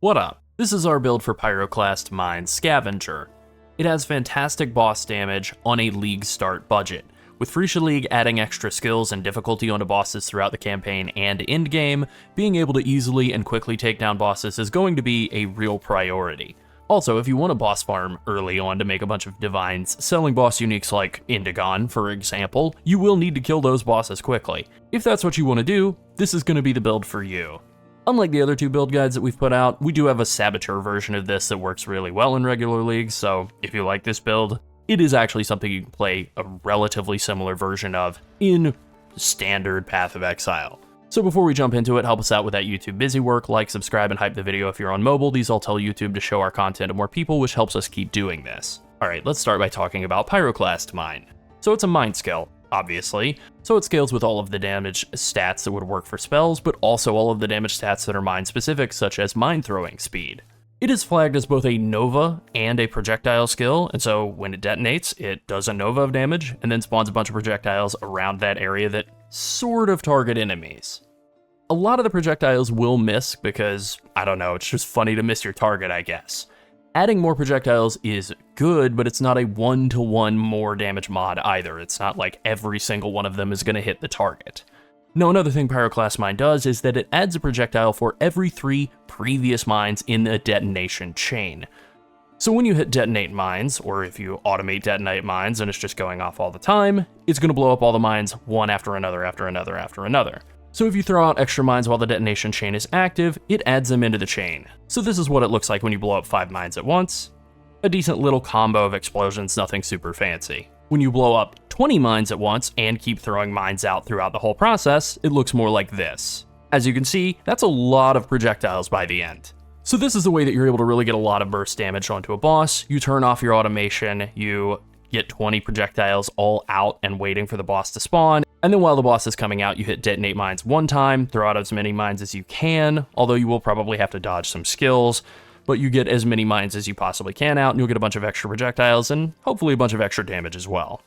What up? This is our build for Pyroclast Mine Scavenger. It has fantastic boss damage on a league start budget, with Phrecia League adding extra skills and difficulty onto bosses throughout the campaign and endgame. Being able to easily and quickly take down bosses is going to be a real priority. Also, if you want to boss farm early on to make a bunch of divines, selling boss uniques like Indigon, for example, you will need to kill those bosses quickly. If that's what you want to do, this is going to be the build for you. Unlike the other two build guides that we've put out, we do have a saboteur version of this that works really well in regular leagues, so if you like this build, it is actually something you can play a relatively similar version of in standard Path of Exile. So before we jump into it, help us out with that YouTube busy work, like, subscribe, and hype the video if you're on mobile. These all tell YouTube to show our content to more people, which helps us keep doing this. Alright, let's start by talking about Pyroclast Mine. So it's a mine skill, obviously, so it scales with all of the damage stats that would work for spells, but also all of the damage stats that are mine specific, such as mine throwing speed. It is flagged as both a nova and a projectile skill, and so when it detonates, it does a nova of damage, and then spawns a bunch of projectiles around that area that sort of target enemies. A lot of the projectiles will miss because, I don't know, it's just funny to miss your target, I guess. Adding more projectiles is good, but it's not a one-to-one more damage mod either. It's not like every single one of them is going to hit the target. No, another thing Pyroclast Mine does is that it adds a projectile for every 3 previous mines in the detonation chain. So when you hit detonate mines, or if you automate detonate mines and it's just going off all the time, it's going to blow up all the mines one after another after another after another. So if you throw out extra mines while the detonation chain is active, it adds them into the chain. So this is what it looks like when you blow up 5 mines at once. A decent little combo of explosions, nothing super fancy. When you blow up 20 mines at once and keep throwing mines out throughout the whole process, it looks more like this. As you can see, that's a lot of projectiles by the end. So this is the way that you're able to really get a lot of burst damage onto a boss. You turn off your automation, you get 20 projectiles all out and waiting for the boss to spawn, and then while the boss is coming out, you hit detonate mines one time, throw out as many mines as you can, although you will probably have to dodge some skills, but you get as many mines as you possibly can out, and you'll get a bunch of extra projectiles, and hopefully a bunch of extra damage as well.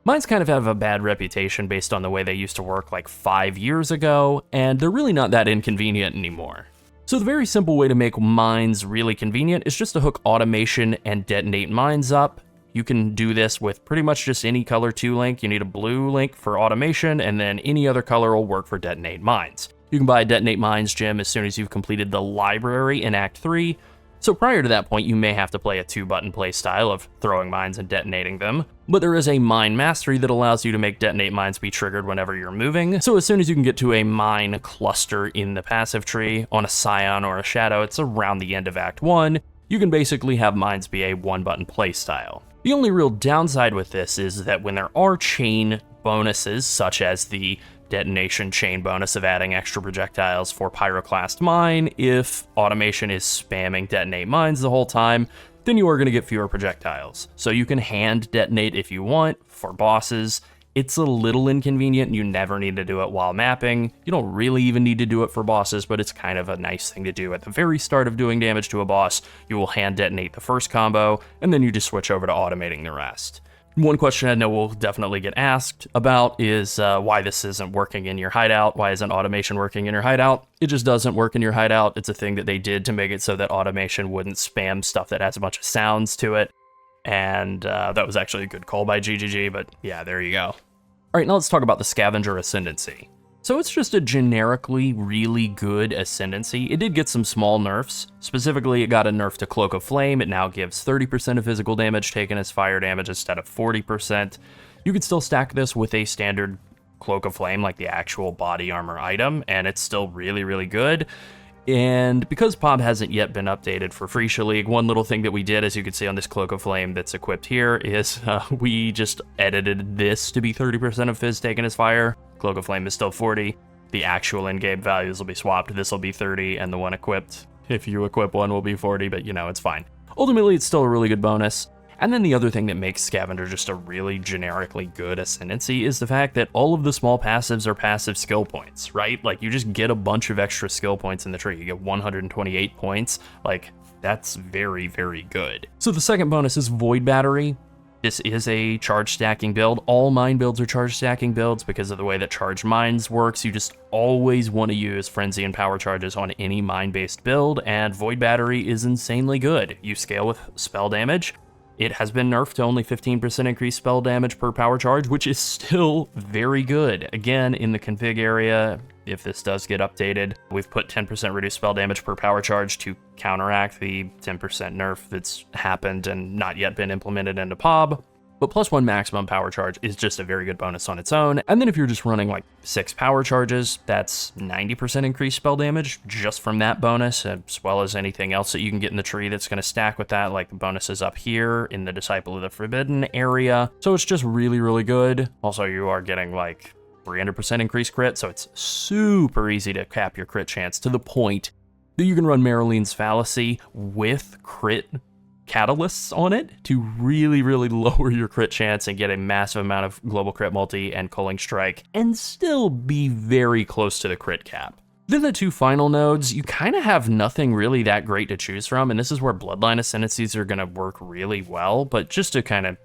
Mines kind of have a bad reputation based on the way they used to work like 5 years ago, and they're really not that inconvenient anymore. So the very simple way to make mines really convenient is just to hook automation and detonate mines up. You can do this with pretty much just any color 2 link. You need a blue link for automation, and then any other color will work for detonate mines. You can buy a detonate mines gem as soon as you've completed the library in Act 3. So prior to that point, you may have to play a 2-button playstyle of throwing mines and detonating them, but there is a mine mastery that allows you to make detonate mines be triggered whenever you're moving. So as soon as you can get to a mine cluster in the passive tree on a scion or a shadow, it's around the end of Act 1, you can basically have mines be a 1-button playstyle. The only real downside with this is that when there are chain bonuses, such as the detonation chain bonus of adding extra projectiles for Pyroclast Mine, if automation is spamming detonate mines the whole time, then you are going to get fewer projectiles. So you can hand detonate if you want for bosses. It's a little inconvenient, and you never need to do it while mapping. You don't really even need to do it for bosses, but it's kind of a nice thing to do. At the very start of doing damage to a boss, you will hand detonate the first combo, and then you just switch over to automating the rest. One question I know will definitely get asked about is why this isn't working in your hideout. Why isn't automation working in your hideout? It just doesn't work in your hideout. It's a thing that they did to make it so that automation wouldn't spam stuff that has a bunch of sounds to it. And that was actually a good call by GGG, but yeah, there you go. Alright, now let's talk about the Scavenger Ascendancy. So it's just a generically really good Ascendancy. It did get some small nerfs. Specifically, it got a nerf to Cloak of Flame. It now gives 30% of physical damage taken as fire damage instead of 40%. You could still stack this with a standard Cloak of Flame, like the actual body armor item, and it's still really, really good. And because POB hasn't yet been updated for Phrecia League, one little thing that we did, as you can see on this Cloak of Flame that's equipped here, is we just edited this to be 30% of Fizz taken as fire. Cloak of Flame is still 40. The actual in-game values will be swapped. This will be 30, and the one equipped, if you equip one, will be 40, but you know, it's fine. Ultimately, it's still a really good bonus. And then the other thing that makes Scavenger just a really generically good Ascendancy is the fact that all of the small passives are passive skill points, right? Like, you just get a bunch of extra skill points in the tree. You get 128 points. Like, that's very, very good. So the second bonus is Void Battery. This is a charge stacking build. All mine builds are charge stacking builds because of the way that charge mines works. You just always want to use frenzy and power charges on any mine-based build, and Void Battery is insanely good. You scale with spell damage. It has been nerfed to only 15% increased spell damage per power charge, which is still very good. Again, in the config area, if this does get updated, we've put 10% reduced spell damage per power charge to counteract the 10% nerf that's happened and not yet been implemented into POB. But +1 maximum power charge is just a very good bonus on its own. And then if you're just running like 6 power charges, that's 90% increased spell damage just from that bonus, as well as anything else that you can get in the tree that's going to stack with that, like the bonuses up here in the Disciple of the Forbidden area. So it's just really, really good. Also, you are getting like 300% increased crit, so it's super easy to cap your crit chance to the point that you can run Maroline's Fallacy with crit catalysts on it to really, really lower your crit chance and get a massive amount of global crit multi and culling strike and still be very close to the crit cap. Then the two final nodes, you kind of have nothing really that great to choose from, and this is where Bloodline Ascendancies are going to work really well, but just to kind of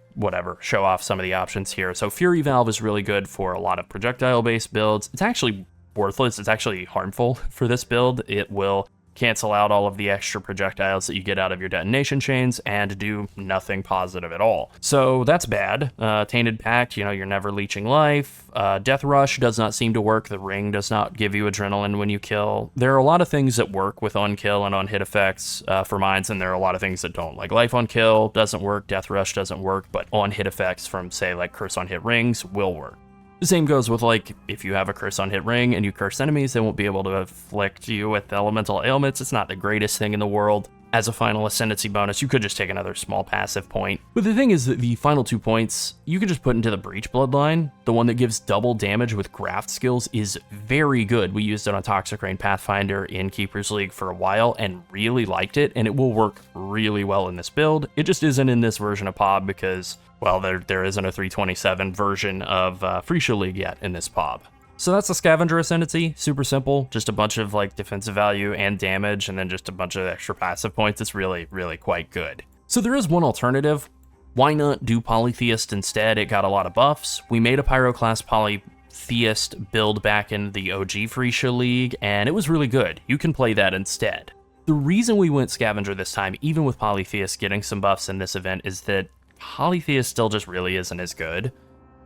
show off some of the options here. So Fury Valve is really good for a lot of projectile-based builds. It's actually worthless. It's actually harmful for this build. It will cancel out all of the extra projectiles that you get out of your detonation chains and do nothing positive at all. So that's bad. Tainted Pact, you're never leeching life. Death Rush does not seem to work. The ring does not give you adrenaline when you kill. There are a lot of things that work with on kill and on hit effects for mines, and there are a lot of things that don't. Like life on kill doesn't work, Death Rush doesn't work, but on hit effects from, say, like curse on hit rings will work. The same goes with, like, if you have a curse on hit ring and you curse enemies, they won't be able to afflict you with elemental ailments. It's not the greatest thing in the world. As a final ascendancy bonus, you could just take another small passive point. But the thing is that the final 2 points, you could just put into the Breach Bloodline. The one that gives double damage with Graft skills is very good. We used it on Toxic Rain Pathfinder in Keeper's League for a while and really liked it, and it will work really well in this build. It just isn't in this version of POB because, well, there isn't a 327 version of Phrecia League yet in this POB. So that's the Scavenger Ascendancy, super simple, just a bunch of like defensive value and damage, and then just a bunch of extra passive points. It's really, really quite good. So there is one alternative. Why not do Polytheist instead? It got a lot of buffs. We made a Pyroclast Polytheist build back in the OG Phrecia League, and it was really good. You can play that instead. The reason we went Scavenger this time, even with Polytheist getting some buffs in this event, is that Polytheist still just really isn't as good.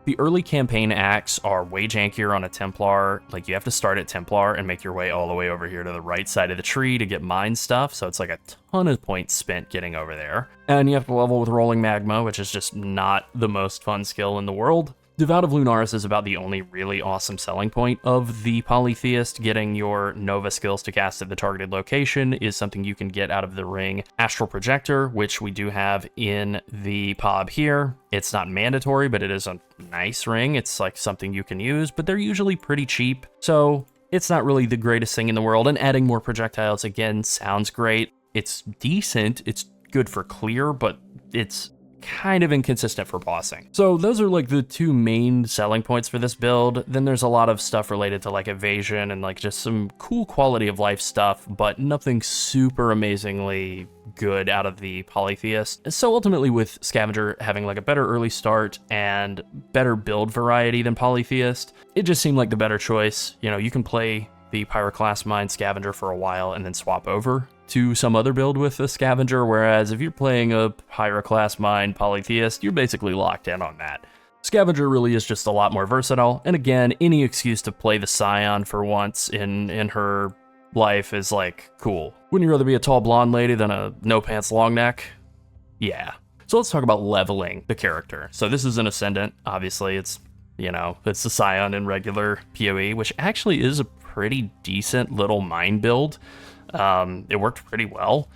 The early campaign acts are way jankier on a Templar. Like, you have to start at Templar and make your way all the way over here to the right side of the tree to get mine stuff, so it's like a ton of points spent getting over there. And you have to level with Rolling Magma, which is just not the most fun skill in the world. Devout of Lunaris is about the only really awesome selling point of the Polytheist. Getting your Nova skills to cast at the targeted location is something you can get out of the ring. Astral Projector, which we do have in the POB here. It's not mandatory, but it is a nice ring. It's like something you can use, but they're usually pretty cheap. So it's not really the greatest thing in the world, and adding more projectiles again sounds great. It's decent, it's good for clear, but it's kind of inconsistent for bossing. So those are like the two main selling points for this build. Then there's a lot of stuff related to like evasion and like just some cool quality of life stuff, but nothing super amazingly good out of the Polytheist. So ultimately, with Scavenger having like a better early start and better build variety than Polytheist, it just seemed like the better choice. You can play the Pyroclast Mine Scavenger for a while and then swap over to some other build with the Scavenger, whereas if you're playing a Pyroclast Mine Polytheist, you're basically locked in on that. Scavenger really is just a lot more versatile, and again, any excuse to play the Scion for once in her life is like, cool. Wouldn't you rather be a tall blonde lady than a no-pants long neck? Yeah. So let's talk about leveling the character. So this is an Ascendant, obviously. It's the Scion in regular PoE, which actually is a pretty decent little mine build. It worked pretty well,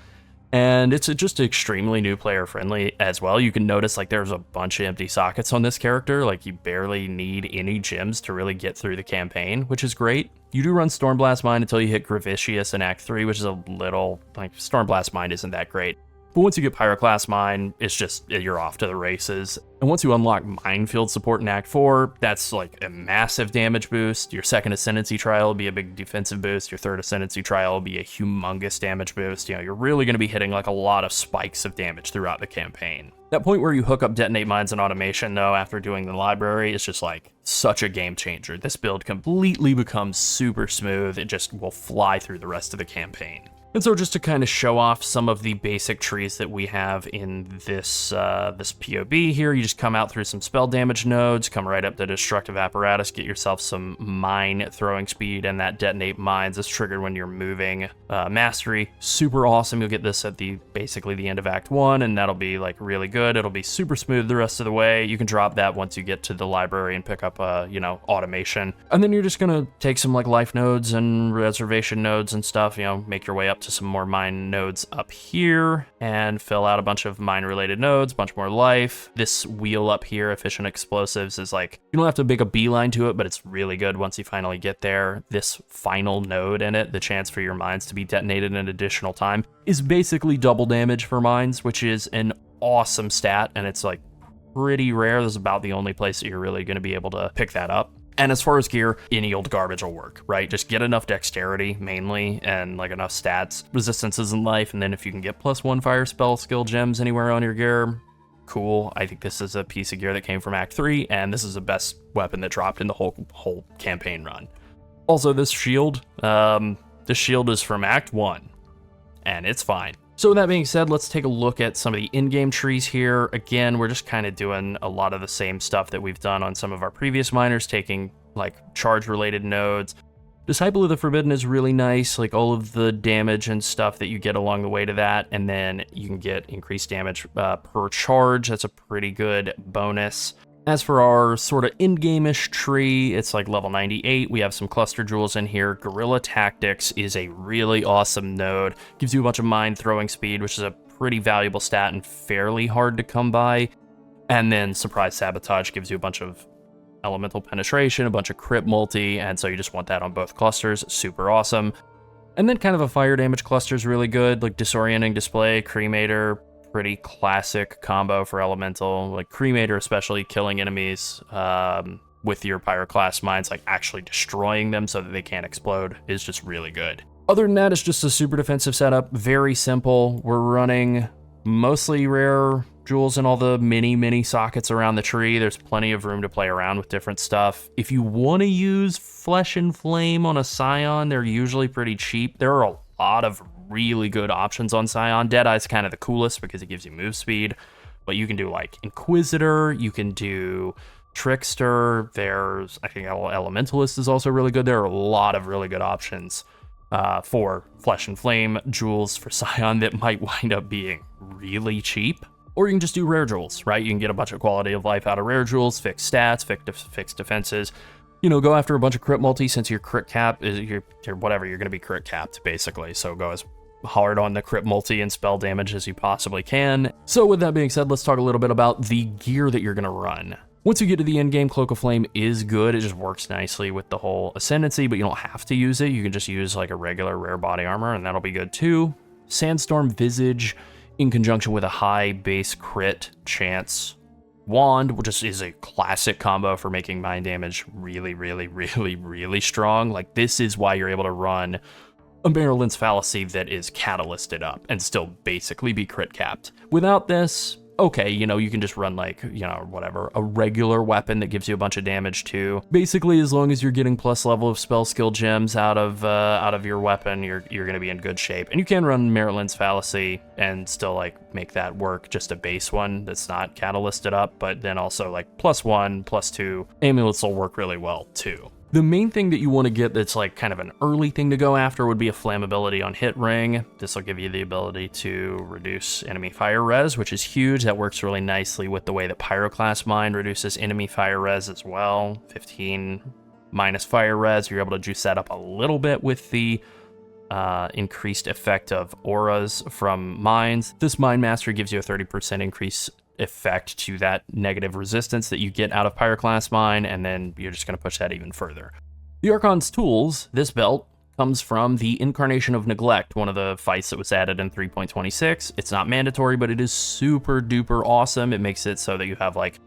and it's just extremely new player friendly as well. You can notice like there's a bunch of empty sockets on this character. Like, you barely need any gems to really get through the campaign, which is great. You do run Stormblast Mine until you hit Gravitius in Act 3, which is a little, like, Stormblast Mine isn't that great. But once you get Pyroclast Mine, it's just, you're off to the races. And once you unlock Minefield support in Act 4, that's like a massive damage boost. Your second Ascendancy Trial will be a big defensive boost. Your third Ascendancy Trial will be a humongous damage boost. You know, you're really going to be hitting like a lot of spikes of damage throughout the campaign. That point where you hook up Detonate Mines and Automation, though, after doing the library, is just like such a game changer. This build completely becomes super smooth. It just will fly through the rest of the campaign. And so just to kind of show off some of the basic trees that we have in this this POB here, you just come out through some spell damage nodes, come right up to Destructive Apparatus, get yourself some mine throwing speed, and that Detonate Mines is triggered when you're moving Mastery. Super awesome. You'll get this at basically the end of Act 1, and that'll be like really good. It'll be super smooth the rest of the way. You can drop that once you get to the library and pick up Automation. And then you're just gonna take some like life nodes and reservation nodes and stuff, make your way up to some more mine nodes up here and fill out a bunch of mine related nodes, bunch more life. This wheel up here, Efficient Explosives, is like, you don't have to make a beeline to it, but it's really good once you finally get there. This final node in it, the chance for your mines to be detonated an additional time, is basically double damage for mines, which is an awesome stat, and it's like pretty rare. This is about the only place that you're really going to be able to pick that up. And as far as gear, any old garbage will work, right? Just get enough dexterity, mainly, and like enough stats, resistances in life, and then if you can get +1 fire spell skill gems anywhere on your gear, cool. I think this is a piece of gear that came from Act 3, and this is the best weapon that dropped in the whole campaign run. Also, this shield is from Act 1, and it's fine. So with that being said, let's take a look at some of the in-game trees here. Again, we're just kind of doing a lot of the same stuff that we've done on some of our previous miners, taking like charge-related nodes. Disciple of the Forbidden is really nice, like all of the damage and stuff that you get along the way to that, and then you can get increased damage per charge. That's a pretty good bonus. As for our sort of in-game-ish tree, it's like level 98. We have some cluster jewels in here. Guerrilla Tactics is a really awesome node. Gives you a bunch of mine throwing speed, which is a pretty valuable stat and fairly hard to come by. And then Surprise Sabotage gives you a bunch of elemental penetration, a bunch of crit multi, and so you just want that on both clusters. Super awesome. And then kind of a fire damage cluster is really good, like Disorienting Display, Cremator. Pretty classic combo for elemental, like Cremator especially, killing enemies with your Pyroclast Mines, like actually destroying them so that they can't explode, is just really good. Other than that, it's just a super defensive setup, very simple. We're running mostly rare jewels in all the mini sockets around the tree. There's plenty of room to play around with different stuff. If you want to use Flesh and Flame on a Scion, they're usually pretty cheap. There are a lot of really good options on Scion. Deadeye's kind of the coolest because it gives you move speed, but you can do like Inquisitor, you can do Trickster, there's, I think Elementalist is also really good. There are a lot of really good options for Flesh and Flame jewels for Scion that might wind up being really cheap. Or you can just do rare jewels, right? You can get a bunch of quality of life out of rare jewels, fix stats, fix defenses. Go after a bunch of crit multi, since your crit cap is you're going to be crit capped basically. So go as hard on the crit multi and spell damage as you possibly can. So with that being said, let's talk a little bit about the gear that you're going to run. Once you get to the end game, Cloak of Flame is good. It just works nicely with the whole Ascendancy, but you don't have to use it. You can just use like a regular rare body armor, and that'll be good too. Sandstorm Visage in conjunction with a high base crit chance wand, which is a classic combo for making mine damage really, really, really, really strong. Like, this is why you're able to run a Maryland's Fallacy that is catalysted up and still basically be crit capped. Without this, okay, you can just run like, whatever, a regular weapon that gives you a bunch of damage too. Basically, as long as you're getting plus level of spell skill gems out of your weapon, you're going to be in good shape. And you can run Maryland's Fallacy and still like make that work, just a base one that's not catalysted up, but then also like +1, +2 amulets will work really well too. The main thing that you want to get that's like kind of an early thing to go after would be a flammability on hit ring. This will give you the ability to reduce enemy fire res, which is huge. That works really nicely with the way that Pyroclast Mine reduces enemy fire res as well. 15 minus fire res. You're able to juice that up a little bit with the increased effect of auras from mines. This Mine Master gives you a 30% increase effect to that negative resistance that you get out of Pyroclast Mine, and then you're just going to push that even further. The Archon's Tools, this belt, comes from the Incarnation of Neglect, one of the fights that was added in 3.26. It's not mandatory, but it is super duper awesome. It makes it so that you have like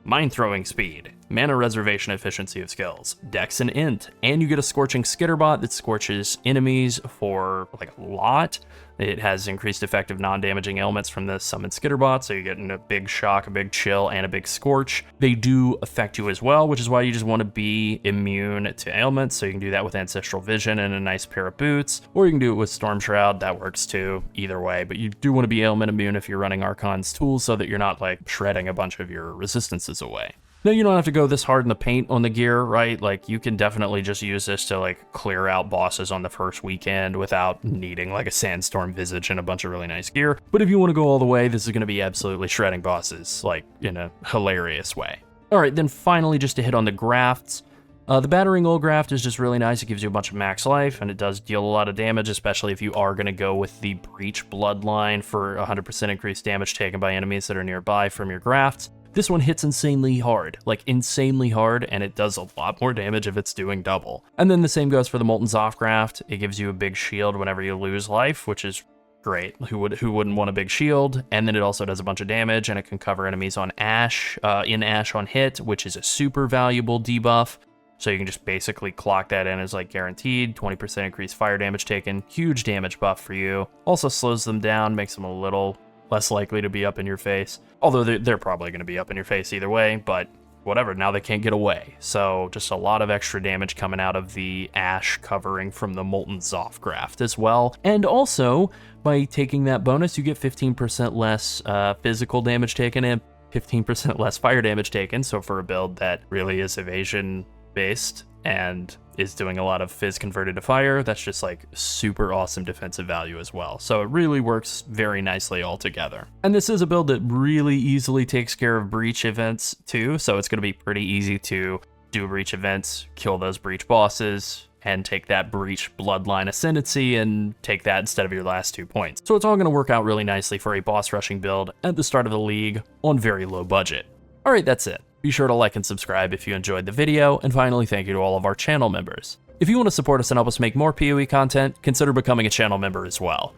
mind throwing speed, mana reservation efficiency of skills, dex and int, and you get a scorching skitterbot that scorches enemies for like a lot. It has increased effective non-damaging elements from the summoned skitterbot, so you're getting a big shock, a big chill, and a big scorch. They do affect you as well, which is why you just want to be immune to ailments, so you can do that with Ancestral Vision and a nice pair of boots, or you can do it with Storm Shroud. That works too, either way, but you do want to be ailment immune if you're running Archon's tools so that you're not like shredding a bunch of your resistances away. Now, you don't have to go this hard in the paint on the gear, right? Like, you can definitely just use this to, like, clear out bosses on the first weekend without needing, like, a Sandstorm Visage and a bunch of really nice gear. But if you want to go all the way, this is going to be absolutely shredding bosses, like, in a hilarious way. All right, then finally, just to hit on the Grafts. The Battering Old Graft is just really nice. It gives you a bunch of max life, and it does deal a lot of damage, especially if you are going to go with the Breach Bloodline for 100% increased damage taken by enemies that are nearby from your Grafts. This one hits insanely hard, like insanely hard, and it does a lot more damage if it's doing double. And then the same goes for the Molten Zoff Graft. It gives you a big shield whenever you lose life, which is great. Who wouldn't want a big shield? And then it also does a bunch of damage, and it can cover enemies on Ash, in Ash on hit, which is a super valuable debuff. So you can just basically clock that in as like guaranteed, 20% increased fire damage taken, huge damage buff for you. Also slows them down, makes them a little less likely to be up in your face. Although they're probably going to be up in your face either way, but whatever, now they can't get away. So just a lot of extra damage coming out of the Ash covering from the Molten Zoff Graft as well. And also, by taking that bonus, you get 15% less physical damage taken and 15% less fire damage taken. So for a build that really is evasion based and is doing a lot of fizz converted to fire, that's just like super awesome defensive value as well. So it really works very nicely all together. And this is a build that really easily takes care of breach events too, so it's going to be pretty easy to do breach events, kill those breach bosses, and take that breach bloodline ascendancy and take that instead of your last 2 points. So it's all going to work out really nicely for a boss rushing build at the start of the league on very low budget. All right, that's it. Be sure to like and subscribe if you enjoyed the video, and finally, thank you to all of our channel members. If you want to support us and help us make more PoE content, consider becoming a channel member as well.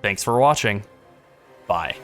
Thanks for watching. Bye.